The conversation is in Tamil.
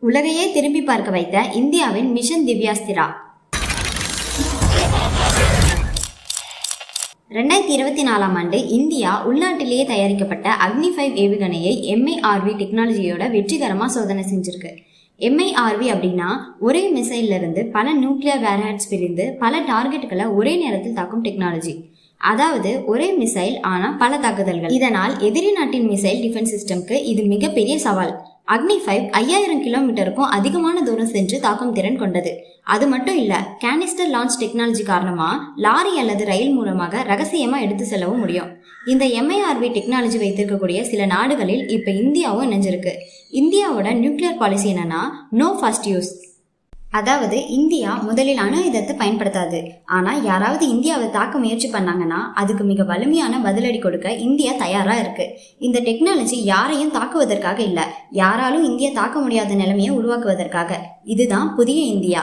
உலகையே திரும்பி பார்க்க வைத்த இந்தியாவின் மிஷன் திவ்யாஸ்திரா. 2024ஆம் ஆண்டு இந்தியா உள்நாட்டிலேயே தயாரிக்கப்பட்ட அக்னி 5 ஏவுகணையை MIRV டெக்னாலஜியோட வெற்றிகரமாக சோதனை செஞ்சிருக்கு. MIRV அப்படின்னா ஒரே மிசைல்ல இருந்து பல நியூக்ளியர் வேர்ஹெட்ஸ் பிரிந்து பல டார்கெட்டுகளை ஒரே நேரத்தில் தாக்கும் டெக்னாலஜி. அதாவது ஒரே மிசைல் ஆனா பல தாக்குதல்கள். இதனால் எதிரி நாட்டின் மிசைல் டிஃபென்ஸ் சிஸ்டம்க்கு இது மிகப்பெரிய சவால். அக்னி 5 5000 கிலோமீட்டருக்கும் அதிகமான தூரம் சென்று தாக்கும் திறன் கொண்டது. அது மட்டும் இல்ல, கேனிஸ்டர் லான்ச் டெக்னாலஜி காரணமா லாரி அல்லது ரயில் மூலமாக ரகசியமா எடுத்து செல்லவும் முடியும். இந்த MIRV டெக்னாலஜி வைத்திருக்கக்கூடிய சில நாடுகளில் இப்ப இந்தியாவும் இணைஞ்சிருக்கு. இந்தியாவோட நியூக்ளியர் பாலிசி என்னன்னா நோ ஃபர்ஸ்ட் யூஸ். அதாவது இந்தியா முதலில் அணு ஆயுதத்தை பயன்படுத்தாது. ஆனா யாராவது இந்தியாவை தாக்க முயற்சி பண்ணாங்கன்னா அதுக்கு மிக வலிமையான பதிலடி கொடுக்க இந்தியா தயாரா இருக்கு. இந்த டெக்னாலஜி யாரையும் தாக்குவதற்காக இல்ல, யாராலும் இந்தியா தாக்க முடியாத நிலைமையை உருவாக்குவதற்காக. இதுதான் புதிய இந்தியா.